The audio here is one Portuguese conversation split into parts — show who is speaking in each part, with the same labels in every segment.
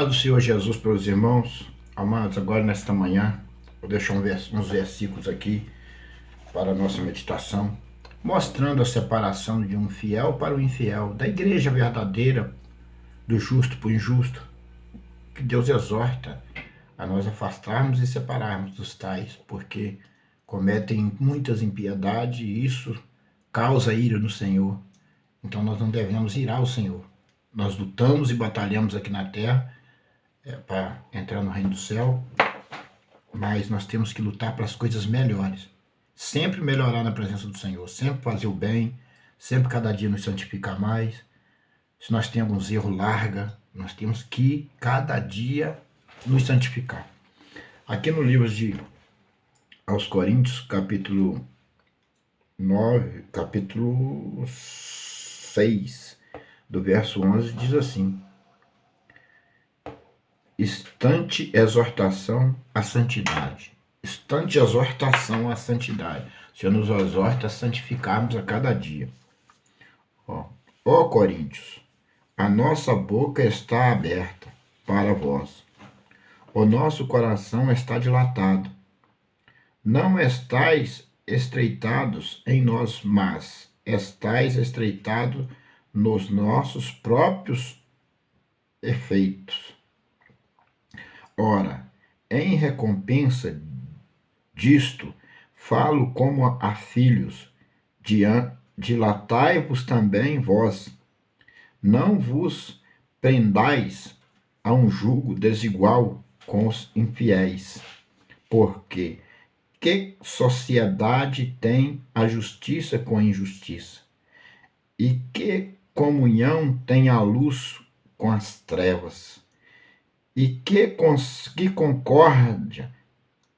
Speaker 1: Paz do Senhor Jesus para os irmãos, amados, agora nesta manhã, vou deixar uns versículos aqui para a nossa meditação, mostrando a separação de um fiel para o infiel, da igreja verdadeira, do justo para o injusto, que Deus exorta a nós afastarmos e separarmos dos tais, porque cometem muitas impiedades e isso causa ira no Senhor. Então nós não devemos irar o Senhor. Nós lutamos e batalhamos aqui na terra para entrar no reino do céu, mas nós temos que lutar para as coisas melhores. Sempre melhorar na presença do Senhor, sempre fazer o bem, sempre cada dia nos santificar mais. Se nós temos alguns erros, larga. Nós temos que cada dia nos santificar. Aqui no livro de aos Coríntios, capítulo 9, capítulo 6, do verso 11, diz assim: instante exortação à santidade. Instante exortação à santidade. O Senhor nos exorta a santificarmos a cada dia. Ó Coríntios, a nossa boca está aberta para vós. O nosso coração está dilatado. Não estais estreitados em nós, mas estais estreitados nos nossos próprios efeitos. Ora, em recompensa disto, falo como a filhos, dilatai-vos também vós. Não vos prendais a um jugo desigual com os infiéis, porque que sociedade tem a justiça com a injustiça? E que comunhão tem a luz com as trevas? E que concórdia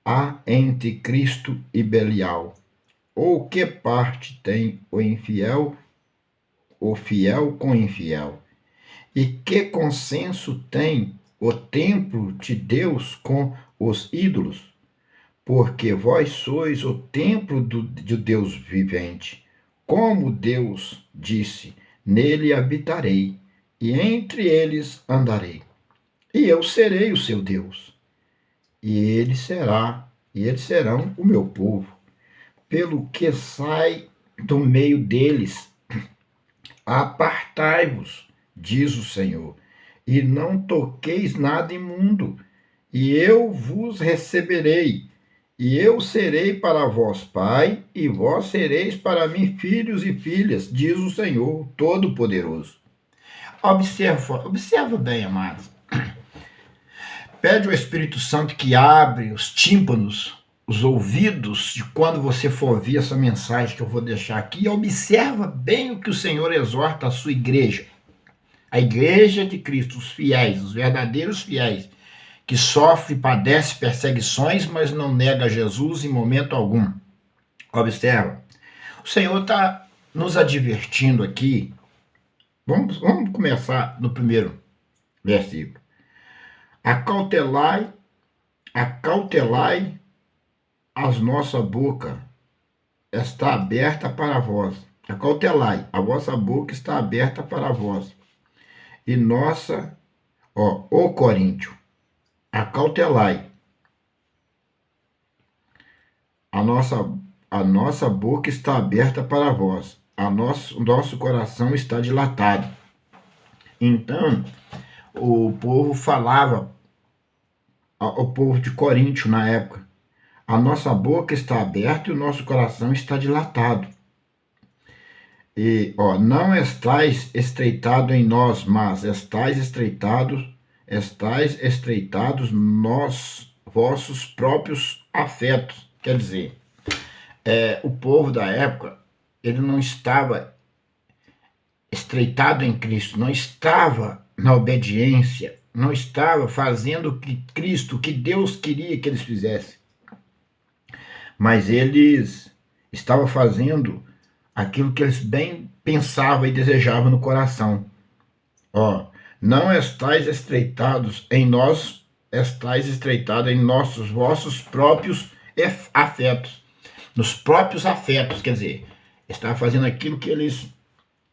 Speaker 1: há entre Cristo e Belial? Ou que parte tem o fiel com o infiel? E que consenso tem o templo de Deus com os ídolos? Porque vós sois o templo de Deus vivente. Como Deus disse, nele habitarei, e entre eles andarei. E eu serei o seu Deus, e eles serão o meu povo. Pelo que sai do meio deles, apartai-vos, diz o Senhor, e não toqueis nada imundo, e eu vos receberei. E eu serei para vós pai, e vós sereis para mim filhos e filhas, diz o Senhor Todo-Poderoso. Observa bem, amados. Pede ao Espírito Santo que abre os tímpanos, os ouvidos, de quando você for ouvir essa mensagem que eu vou deixar aqui, e observa bem o que o Senhor exorta a sua igreja. A igreja de Cristo, os fiéis, os verdadeiros fiéis, que sofre e padece perseguições, mas não nega Jesus em momento algum. Observa, o Senhor está nos advertindo aqui. Vamos começar no primeiro versículo. Acautelai as nossa boca está aberta para vós. Acautelai, a vossa boca está aberta para vós. E ô Coríntio, acautelai. A nossa boca está aberta para vós. O nosso coração está dilatado. Então, o povo falava, o povo de Coríntio na época, a nossa boca está aberta e o nosso coração está dilatado. E, não estais estreitado em nós, mas estais estreitados nos vossos próprios afetos. Quer dizer, o povo da época, ele não estava estreitado em Cristo, não estava na obediência, não estava fazendo o que Cristo, o que Deus queria que eles fizessem. Mas eles estavam fazendo aquilo que eles bem pensavam e desejavam no coração. Não estais estreitados em nós, estais estreitados em vossos próprios afetos. Nos próprios afetos, quer dizer, estavam fazendo aquilo que eles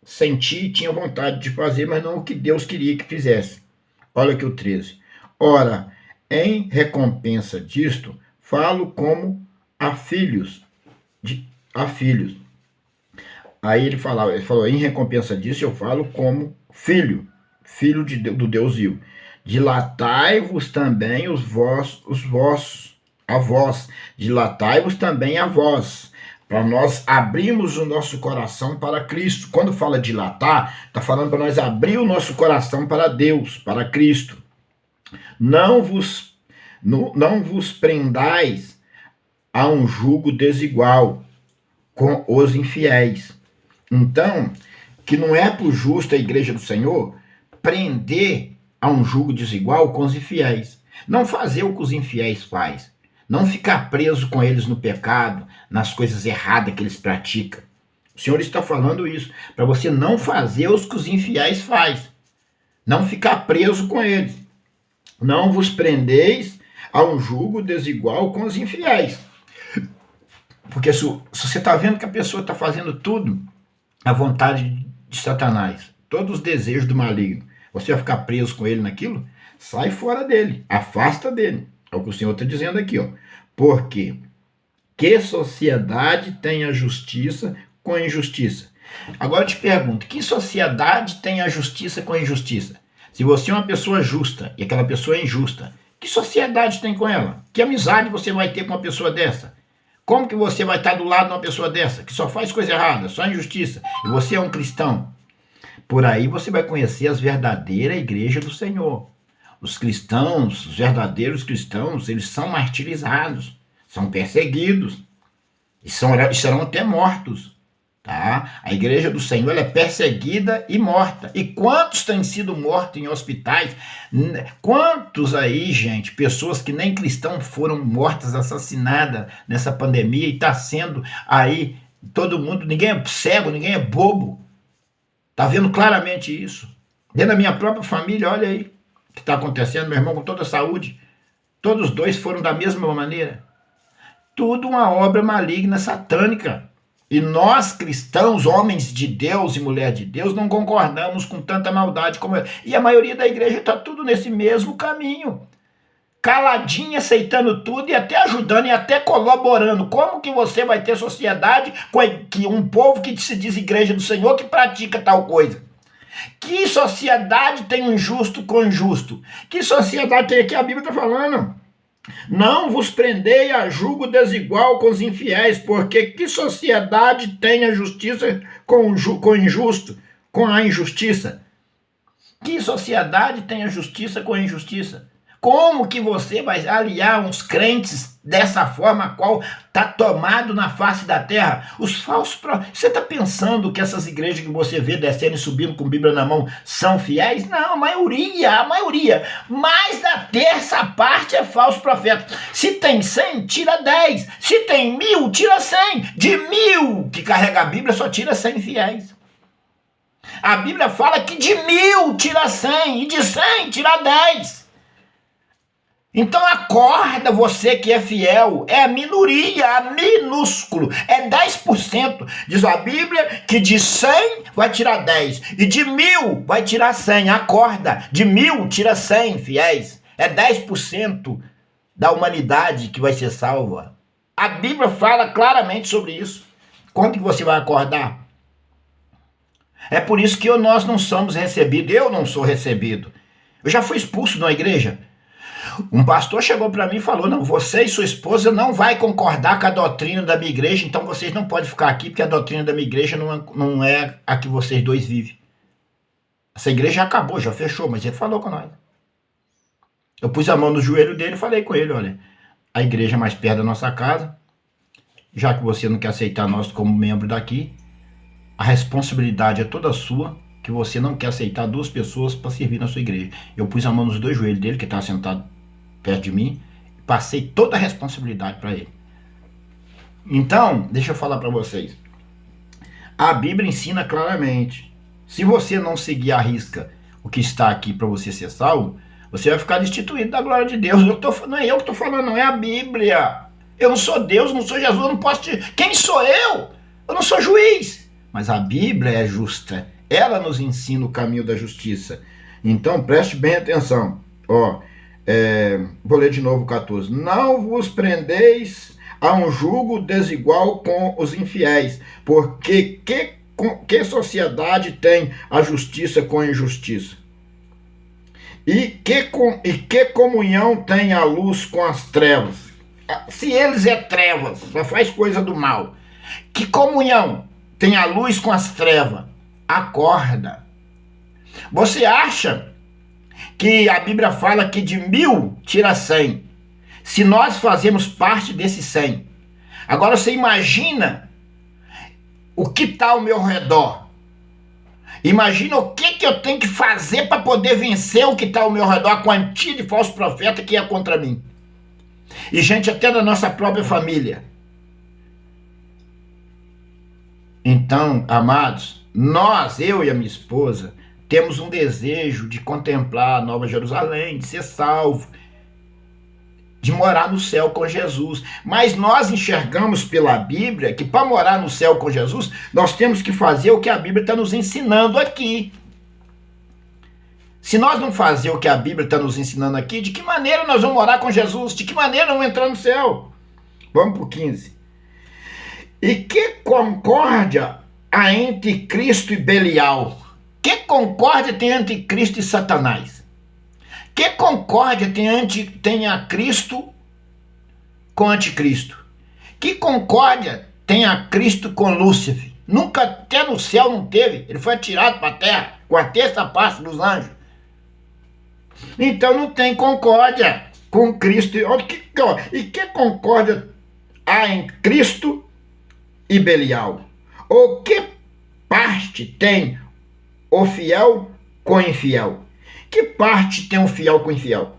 Speaker 1: sentiam e tinham vontade de fazer, mas não o que Deus queria que fizesse. Olha aqui o 13. Ora, em recompensa disto, falo como a filhos. A filhos. Aí ele falou, em recompensa disso, eu falo como filho do Deus vivo. Dilatai-vos também a vós. Dilatai-vos também a vós. Para nós abrirmos o nosso coração para Cristo. Quando fala dilatar, está falando para nós abrir o nosso coração para Deus, para Cristo. Não vos prendais a um jugo desigual com os infiéis. Então, que não é para o justo a igreja do Senhor prender a um jugo desigual com os infiéis. Não fazer o que os infiéis fazem. Não ficar preso com eles no pecado, nas coisas erradas que eles praticam. O Senhor está falando isso, para você não fazer o que os infiéis fazem. Não ficar preso com eles. Não vos prendeis a um jugo desigual com os infiéis. Porque se você está vendo que a pessoa está fazendo tudo à vontade de Satanás, todos os desejos do maligno, você vai ficar preso com ele naquilo? Sai fora dele, afasta dele. É o que o Senhor está dizendo aqui, ó. Porque que sociedade tem a justiça com a injustiça? Agora eu te pergunto, que sociedade tem a justiça com a injustiça? Se você é uma pessoa justa e aquela pessoa é injusta, que sociedade tem com ela? Que amizade você vai ter com uma pessoa dessa? Como que você vai estar do lado de uma pessoa dessa, que só faz coisa errada, só injustiça, e você é um cristão? Por aí você vai conhecer as verdadeiras igrejas do Senhor. Os cristãos, os verdadeiros cristãos, eles são martirizados, são perseguidos, e serão até mortos. Tá? A igreja do Senhor ela é perseguida e morta. E quantos têm sido mortos em hospitais? Quantos aí, gente, pessoas que nem cristãos foram mortas, assassinadas nessa pandemia e está sendo aí todo mundo, ninguém é cego, ninguém é bobo. Está vendo claramente isso. Dentro da minha própria família, olha aí o que está acontecendo, meu irmão com toda a saúde. Todos dois foram da mesma maneira. Tudo uma obra maligna, satânica. E nós, cristãos, homens de Deus e mulher de Deus, não concordamos com tanta maldade como ela. E a maioria da igreja está tudo nesse mesmo caminho. Caladinha, aceitando tudo e até ajudando e até colaborando. Como que você vai ter sociedade com um povo que se diz igreja do Senhor que pratica tal coisa? Que sociedade tem um injusto com injusto? Que sociedade tem aqui? A Bíblia está falando. Não vos prendei a julgo desigual com os infiéis, porque que sociedade tem a justiça com injusto, com a injustiça? Que sociedade tem a justiça com a injustiça? Como que você vai aliar uns crentes dessa forma a qual está tomado na face da terra? Os falsos... Você está pensando que essas igrejas que você vê descendo e subindo com a Bíblia na mão são fiéis? Não, a maioria. Mais da terça parte é falso profeta. Se tem 100, tira 10. Se tem 1000, tira 100. De 1000 que carrega a Bíblia, só tira 100 fiéis. A Bíblia fala que de 1000 tira 100 e de 100 tira 10. Então acorda, você que é fiel, é a minoria, a minúsculo, é 10%. Diz a Bíblia que de 100 vai tirar 10 e de 1000 vai tirar 100. Acorda, de 1000 tira 100 fiéis, é 10% da humanidade que vai ser salva. A Bíblia fala claramente sobre isso. Quando que você vai acordar? É por isso que nós não somos recebidos, eu não sou recebido. Eu já fui expulso da igreja. Um pastor chegou para mim e falou, não, você e sua esposa não vai concordar com a doutrina da minha igreja, então vocês não podem ficar aqui, porque a doutrina da minha igreja não é a que vocês dois vivem. Essa igreja já acabou, já fechou, mas ele falou com nós. Eu pus a mão no joelho dele e falei com ele, olha, a igreja é mais perto da nossa casa, já que você não quer aceitar nós como membro daqui, a responsabilidade é toda sua, que você não quer aceitar 2 pessoas para servir na sua igreja. Eu pus a mão nos 2 joelhos dele, que estava sentado perto de mim, e passei toda a responsabilidade para ele. Então, deixa eu falar para vocês. A Bíblia ensina claramente. Se você não seguir à risca o que está aqui para você ser salvo, você vai ficar destituído da glória de Deus. Não é eu que estou falando, não, é a Bíblia. Eu não sou Deus, não sou Jesus, eu não posso te... Quem sou eu? Eu não sou juiz. Mas a Bíblia é justa. Ela nos ensina o caminho da justiça. Então, preste bem atenção. Ó, vou ler de novo o 14. Não vos prendeis a um jugo desigual com os infiéis, porque que sociedade tem a justiça com a injustiça? E que comunhão tem a luz com as trevas? Se eles é trevas, só faz coisa do mal, que comunhão tem a luz com as trevas? Acorda. Você acha que a Bíblia fala que de 1000 tira 100? Se nós fazemos parte desse 100. Agora você imagina o que está ao meu redor. Imagina o que eu tenho que fazer para poder vencer o que está ao meu redor, a quantia de falso profeta que é contra mim. E gente até da nossa própria família. Então, amados, eu e a minha esposa, temos um desejo de contemplar a Nova Jerusalém, de ser salvo, de morar no céu com Jesus. Mas nós enxergamos pela Bíblia que para morar no céu com Jesus, nós temos que fazer o que a Bíblia está nos ensinando aqui. Se nós não fazer o que a Bíblia está nos ensinando aqui, de que maneira nós vamos morar com Jesus? De que maneira nós vamos entrar no céu? Vamos para o 15. E que concórdia há entre Cristo e Belial? Que concórdia tem entre Cristo e Satanás? Que concórdia tem a Cristo com anticristo? Que concórdia tem a Cristo com Lúcifer? Nunca, até no céu não teve. Ele foi atirado para a terra com a terça parte dos anjos. Então não tem concórdia com Cristo. E que concórdia há em Cristo e Belial? Ou que parte tem o fiel com o infiel? Que parte tem o fiel com o infiel?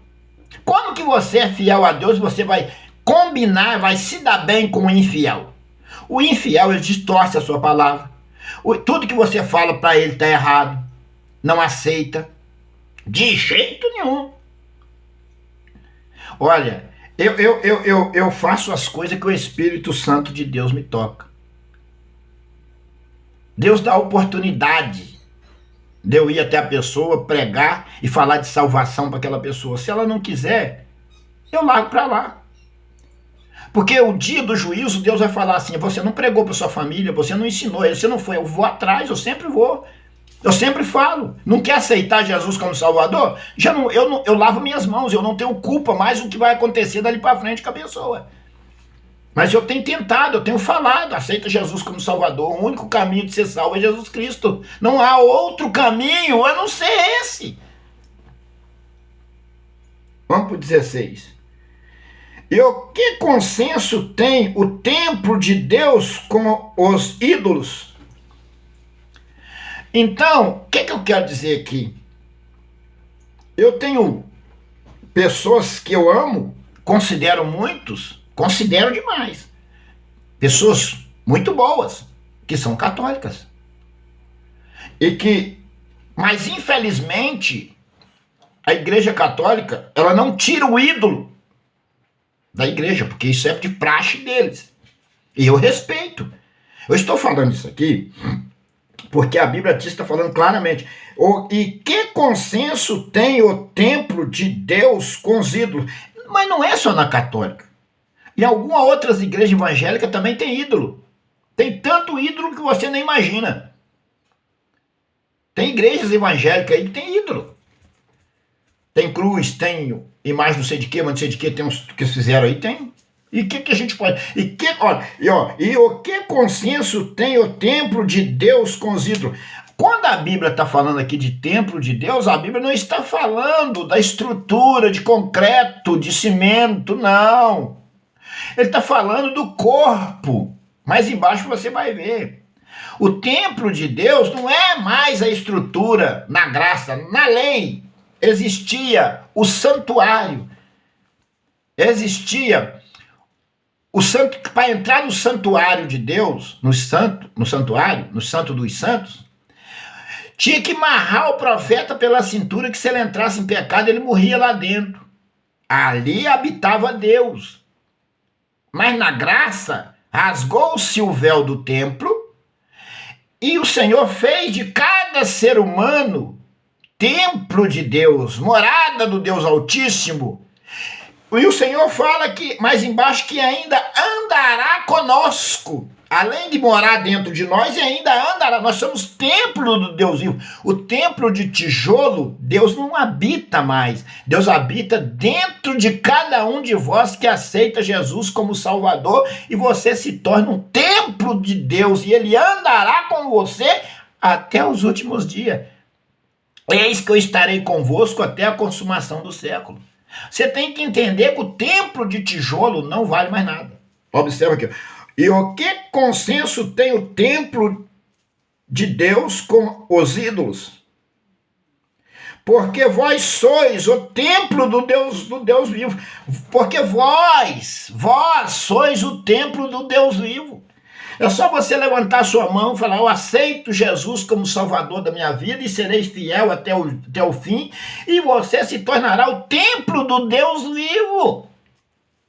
Speaker 1: Como que você é fiel a Deus, você vai combinar, vai se dar bem com o infiel? O infiel, ele distorce a sua palavra. Tudo que você fala para ele está errado. Não aceita. De jeito nenhum. Olha, eu faço as coisas que o Espírito Santo de Deus me toca. Deus dá oportunidade de eu ir até a pessoa, pregar e falar de salvação para aquela pessoa. Se ela não quiser, eu largo para lá. Porque o dia do juízo, Deus vai falar assim: você não pregou para sua família, você não ensinou, você não foi. Eu vou atrás, eu sempre vou. Eu sempre falo. Não quer aceitar Jesus como Salvador? Eu lavo minhas mãos, eu não tenho culpa mais do que vai acontecer dali para frente com a pessoa. Mas eu tenho tentado, eu tenho falado: aceita Jesus como Salvador. O único caminho de ser salvo é Jesus Cristo. Não há outro caminho a não ser esse. Vamos para o 16. E o que consenso tem o templo de Deus com os ídolos? Então, o que eu quero dizer aqui? Eu tenho pessoas que eu amo, considero demais. Pessoas muito boas, que são católicas. Mas infelizmente, a Igreja Católica, ela não tira o ídolo da igreja, porque isso é de praxe deles. E eu respeito. Eu estou falando isso aqui porque a Bíblia está falando claramente. E que consenso tem o templo de Deus com os ídolos? Mas não é só na católica. Em algumas outras igrejas evangélicas também tem ídolo. Tem tanto ídolo que você nem imagina. Tem igrejas evangélicas aí que tem ídolo. Tem cruz, tem imagem não sei de quê, mas não sei de quê, tem uns que fizeram aí, tem. E o que a gente pode... E o que consenso tem o templo de Deus com os ídolos? Quando a Bíblia está falando aqui de templo de Deus, a Bíblia não está falando da estrutura de concreto, de cimento, não. Ele está falando do corpo. Mais embaixo você vai ver. O templo de Deus não é mais a estrutura na graça, na lei. Existia o santuário. Existia o santo, para entrar no santuário de Deus, no santo dos santos, tinha que amarrar o profeta pela cintura, que se ele entrasse em pecado, ele morria lá dentro. Ali habitava Deus. Mas na graça, rasgou-se o véu do templo e o Senhor fez de cada ser humano templo de Deus, morada do Deus Altíssimo. E o Senhor fala que mais embaixo que ainda andará conosco. Além de morar dentro de nós, e ainda andará. Nós somos templo do Deus vivo. O templo de tijolo, Deus não habita mais. Deus habita dentro de cada um de vós que aceita Jesus como Salvador, e você se torna um templo de Deus, e Ele andará com você até os últimos dias. Eis que eu estarei convosco até a consumação do século. Você tem que entender que o templo de tijolo não vale mais nada. Observa aqui. E o que consenso tem o templo de Deus com os ídolos? Porque vós sois o templo do Deus vivo. Porque vós sois o templo do Deus vivo. É só você levantar sua mão e falar: eu aceito Jesus como Salvador da minha vida e serei fiel até o fim, e você se tornará o templo do Deus vivo.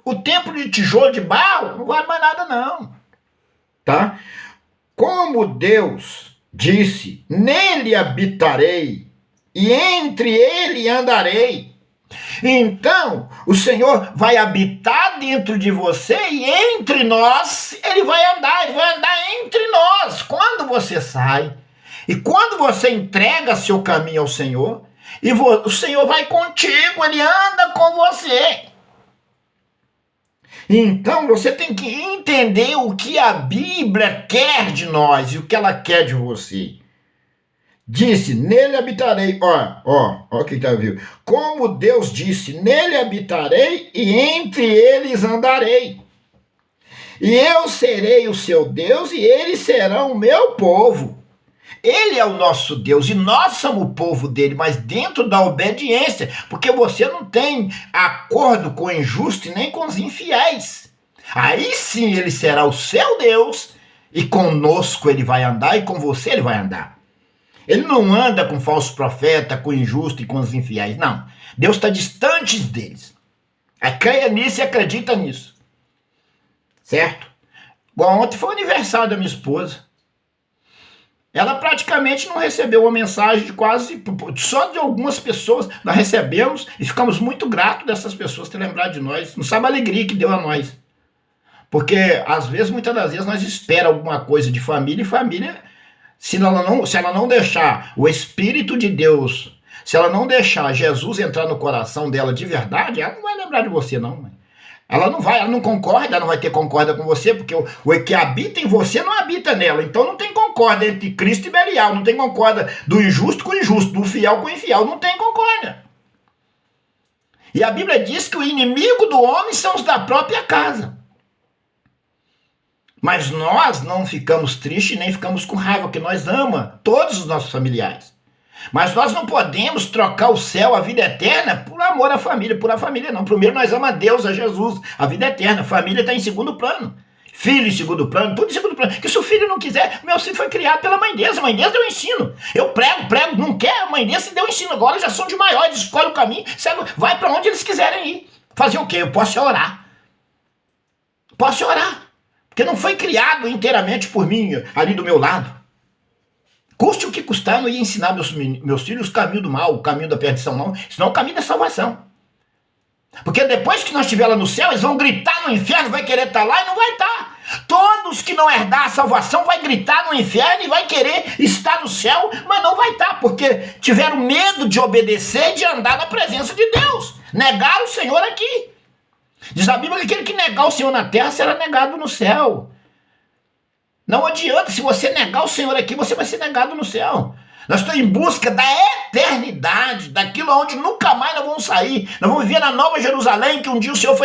Speaker 1: O templo de tijolo, de barro, não vale mais nada não. Tá? Como Deus disse: nele habitarei e entre ele andarei. Então, o Senhor vai habitar dentro de você, e entre nós ele vai andar entre nós. Quando você sai e quando você entrega seu caminho ao Senhor, e o Senhor vai contigo, ele anda com você. Então você tem que entender o que a Bíblia quer de nós e o que ela quer de você. Disse: nele habitarei. Ó o que está vindo. Como Deus disse: nele habitarei e entre eles andarei. E eu serei o seu Deus e eles serão o meu povo. Ele é o nosso Deus e nós somos o povo dele, mas dentro da obediência, porque você não tem acordo com o injusto e nem com os infiéis. Aí sim ele será o seu Deus, e conosco ele vai andar e com você ele vai andar. Ele não anda com falso profeta, com o injusto e com os infiéis, não. Deus está distante deles. Creia nisso e acredita nisso. Certo? Igual ontem foi o aniversário da minha esposa. Ela praticamente não recebeu uma mensagem de só de algumas pessoas nós recebemos, e ficamos muito gratos dessas pessoas ter lembrado de nós. Não sabe a alegria que deu a nós. Porque, às vezes, muitas das vezes, nós esperamos alguma coisa de família, e família, se ela não deixar o Espírito de Deus, se ela não deixar Jesus entrar no coração dela de verdade, ela não vai lembrar de você, não. Ela não concorda, ela não vai ter concórdia com você, porque o que habita em você não habita nela. Então não tem concórdia entre Cristo e Belial, não tem concórdia do injusto com o injusto, do fiel com o infiel, não tem concórdia. E a Bíblia diz que o inimigo do homem são os da própria casa. Mas nós não ficamos tristes nem ficamos com raiva, porque nós amamos todos os nossos familiares. Mas nós não podemos trocar o céu, a vida eterna, por amor à família. Por a família não. Primeiro nós amamos a Deus, a Jesus, a vida eterna. A família está em segundo plano. Filho em segundo plano, tudo em segundo plano. Que se o filho não quiser, meu filho foi criado pela mãe deles. A mãe deles deu ensino. Eu prego, não quer, a mãe deles deu ensino. Agora já são de maiores, escolhe o caminho, vai para onde eles quiserem ir. Fazer o quê? Eu posso orar. Posso orar. Porque não foi criado inteiramente por mim, ali do meu lado. Custe o que custar, não ia ensinar meus filhos o caminho do mal, o caminho da perdição, não. Senão o caminho da salvação. Porque depois que nós estivermos lá no céu, eles vão gritar no inferno, vai querer estar lá e não vai estar. Todos que não herdar a salvação vai gritar no inferno e vai querer estar no céu, mas não vai estar, porque tiveram medo de obedecer e de andar na presença de Deus. Negaram o Senhor aqui. Diz a Bíblia que aquele que negar o Senhor na terra será negado no céu. Não adianta, se você negar o Senhor aqui, você vai ser negado no céu. Nós estamos em busca da eternidade, daquilo onde nunca mais nós vamos sair. Nós vamos viver na Nova Jerusalém, que um dia o Senhor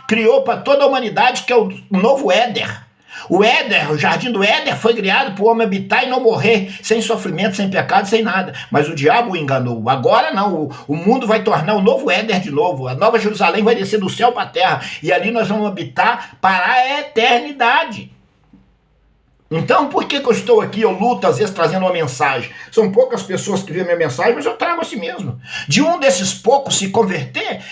Speaker 1: criou para toda a humanidade, que é o novo Éder. O jardim do Éder foi criado para o homem habitar e não morrer, sem sofrimento, sem pecado, sem nada. Mas o diabo o enganou. Agora não, o mundo vai tornar o novo Éder de novo. A Nova Jerusalém vai descer do céu para a terra. E ali nós vamos habitar para a eternidade. Então, por que eu estou aqui, eu luto, às vezes, trazendo uma mensagem? São poucas pessoas que veem a minha mensagem, mas eu trago assim mesmo. De um desses poucos se converter,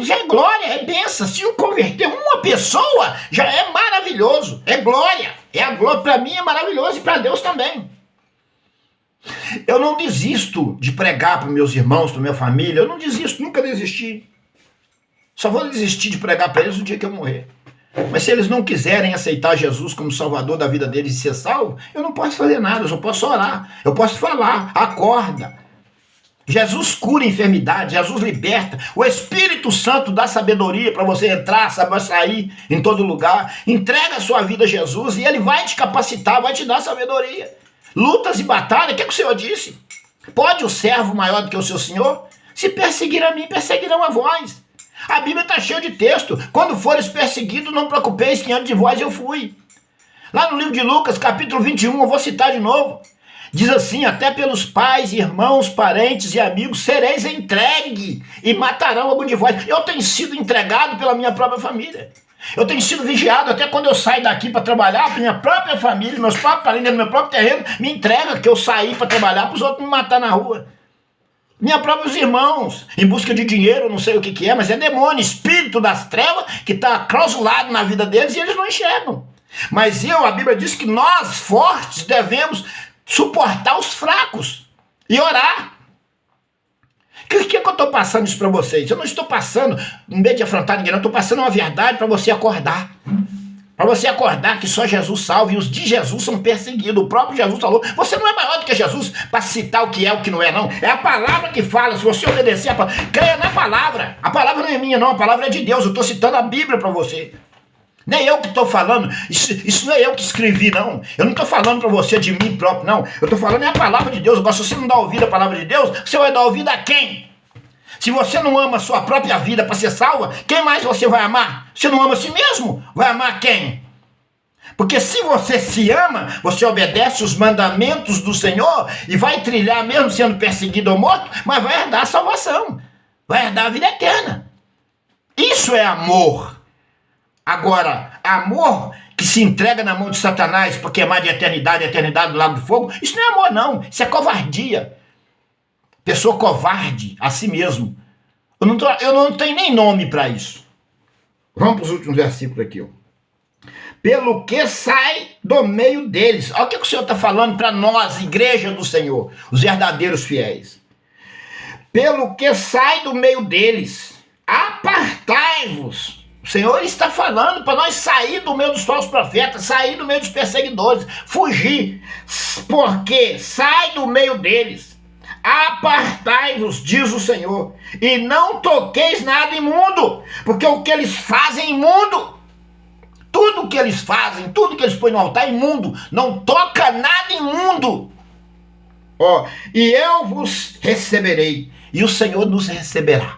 Speaker 1: já é glória, é bênção. Se eu converter uma pessoa, já é maravilhoso, é glória. É a glória, para mim é maravilhoso e para Deus também. Eu não desisto de pregar para meus irmãos, para minha família. Eu não desisto, nunca desisti. Só vou desistir de pregar para eles no dia que eu morrer. Mas se eles não quiserem aceitar Jesus como salvador da vida deles e ser salvo, eu não posso fazer nada, eu só posso orar. Eu posso falar, acorda. Jesus cura a enfermidade, Jesus liberta. O Espírito Santo dá sabedoria para você entrar, saber sair em todo lugar. Entrega a sua vida a Jesus e ele vai te capacitar, vai te dar sabedoria. Lutas e batalhas, o que o Senhor disse? Pode o servo maior do que o seu Senhor? Se perseguir a mim, perseguirão a vós. A Bíblia está cheia de texto. Quando fores perseguido, não preocupeis que antes de vós eu fui. Lá no livro de Lucas, capítulo 21, eu vou citar de novo. Diz assim: até pelos pais, irmãos, parentes e amigos sereis entregue e matarão algum de vós. Eu tenho sido entregado pela minha própria família. Eu tenho sido vigiado até quando eu saio daqui para trabalhar, minha própria família, meus próprios parentes, meu próprio terreno, me entrega que eu saí para trabalhar para os outros me matar na rua. Minha próprios irmãos, em busca de dinheiro, não sei o que é, mas é demônio, espírito das trevas que está clausulado na vida deles e eles não enxergam. Mas a Bíblia diz que nós, fortes, devemos suportar os fracos e orar. O que eu estou passando isso para vocês? Eu não estou passando, em vez de afrontar ninguém, eu estou passando uma verdade para você acordar. Para você acordar que só Jesus salva e os de Jesus são perseguidos. O próprio Jesus falou, você não é maior do que Jesus para citar o que é o que não é, não. É a palavra que fala, se você obedecer a palavra, creia na palavra. A palavra não é minha, não, a palavra é de Deus. Eu estou citando a Bíblia para você. Nem eu que estou falando, isso não é eu que escrevi, não. Eu não estou falando para você de mim próprio, não. Eu estou falando é a palavra de Deus. Agora, se você não dá ouvido à palavra de Deus, você vai dar ouvido a quem? Se você não ama a sua própria vida para ser salva, quem mais você vai amar? Você não ama a si mesmo? Vai amar quem? Porque se você se ama, você obedece os mandamentos do Senhor e vai trilhar mesmo sendo perseguido ou morto, mas vai herdar a salvação. Vai herdar a vida eterna. Isso é amor. Agora, amor que se entrega na mão de Satanás para queimar de eternidade do lago de fogo, isso não é amor, não. Isso é covardia. Pessoa covarde a si mesmo. Eu não tenho nem nome para isso. Vamos para os últimos versículos aqui. Pelo que sai do meio deles. Olha o que o Senhor está falando para nós, igreja do Senhor, os verdadeiros fiéis. Pelo que sai do meio deles, apartai-vos. O Senhor está falando para nós sair do meio dos falsos profetas, sair do meio dos perseguidores, fugir, porque sai do meio deles. Apartai-vos, diz o Senhor, e não toqueis nada imundo, porque o que eles fazem é imundo. Tudo que eles fazem, tudo que eles põem no altar é imundo. Não toca nada imundo. E eu vos receberei, e o Senhor nos receberá.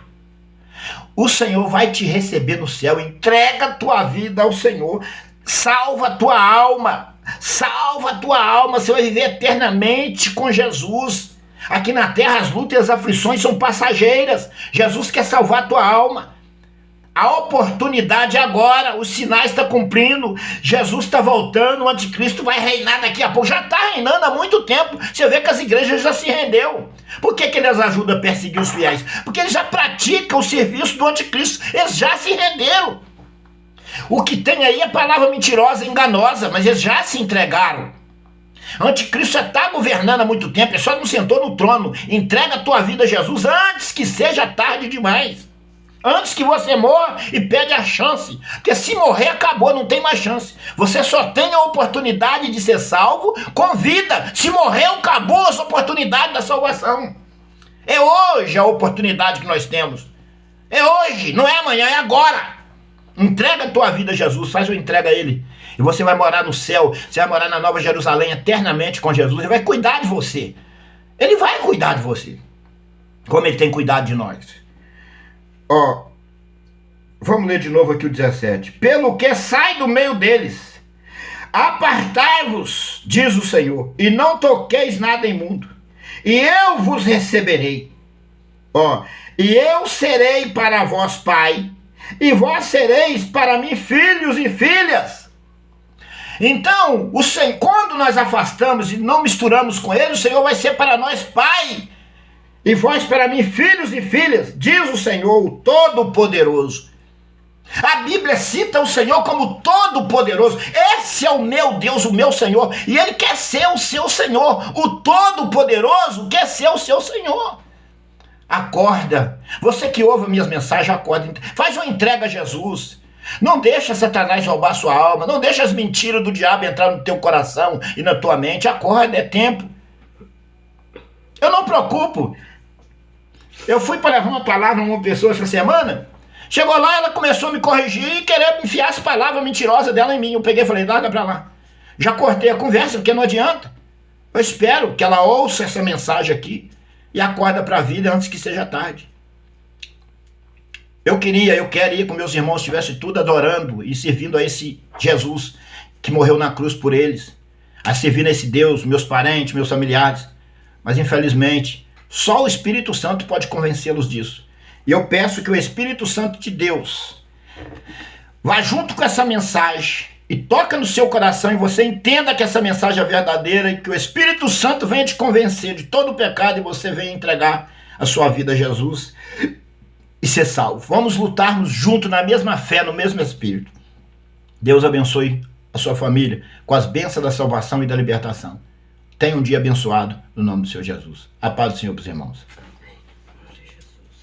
Speaker 1: O Senhor vai te receber no céu. Entrega a tua vida ao Senhor. Salva a tua alma. Salva a tua alma. Você vai viver eternamente com Jesus. Aqui na terra as lutas e as aflições são passageiras. Jesus quer salvar a tua alma. A oportunidade agora, os sinais estão cumprindo, Jesus está voltando, o anticristo vai reinar daqui a pouco, já está reinando há muito tempo. Você vê que as igrejas já se rendeu. Por que eles ajudam a perseguir os fiéis? Porque eles já praticam o serviço do anticristo, eles já se renderam. O que tem aí é palavra mentirosa, enganosa, mas eles já se entregaram. O anticristo já está governando há muito tempo, ele só não sentou no trono. Entrega a tua vida a Jesus antes que seja tarde demais. Antes que você morra e perde a chance. Porque se morrer, acabou, não tem mais chance. Você só tem a oportunidade de ser salvo com vida. Se morrer, acabou essa oportunidade da salvação. É hoje a oportunidade que nós temos. É hoje, não é amanhã, é agora. Entrega a tua vida a Jesus, faz uma entrega a Ele. E você vai morar no céu, você vai morar na Nova Jerusalém eternamente com Jesus. Ele vai cuidar de você. Ele vai cuidar de você. Como Ele tem cuidado de nós. Vamos ler de novo aqui o 17. Pelo que sai do meio deles, apartai-vos, diz o Senhor, e não toqueis nada imundo, e eu vos receberei. E eu serei para vós pai, e vós sereis para mim filhos e filhas. Então, o Senhor, quando nós afastamos e não misturamos com Ele, o Senhor vai ser para nós pai, e vós para mim filhos e filhas, diz o Senhor, o Todo-Poderoso. A Bíblia cita o Senhor como Todo-Poderoso. Esse é o meu Deus, o meu Senhor. E Ele quer ser o seu Senhor. O Todo-Poderoso quer ser o seu Senhor. Acorda. Você que ouve minhas mensagens, acorda. Faz uma entrega a Jesus. Não deixa Satanás roubar sua alma. Não deixa as mentiras do diabo entrar no teu coração e na tua mente. Acorda, é tempo. Eu não preocupo. Eu fui para levar uma palavra a uma pessoa essa semana. Chegou lá, ela começou a me corrigir e querer enfiar as palavras mentirosas dela em mim. Eu peguei e falei, larga pra lá. Já cortei a conversa, porque não adianta. Eu espero que ela ouça essa mensagem aqui e acorda para a vida antes que seja tarde. Eu quero ir com meus irmãos, estivesse tudo adorando e servindo a esse Jesus que morreu na cruz por eles. A servir a esse Deus, meus parentes, meus familiares. Mas infelizmente, só o Espírito Santo pode convencê-los disso. E eu peço que o Espírito Santo de Deus vá junto com essa mensagem e toca no seu coração e você entenda que essa mensagem é verdadeira e que o Espírito Santo venha te convencer de todo o pecado e você venha entregar a sua vida a Jesus e ser salvo. Vamos lutarmos juntos na mesma fé, no mesmo Espírito. Deus abençoe a sua família com as bênçãos da salvação e da libertação. Tenha um dia abençoado no nome do Senhor Jesus. A paz do Senhor para os irmãos.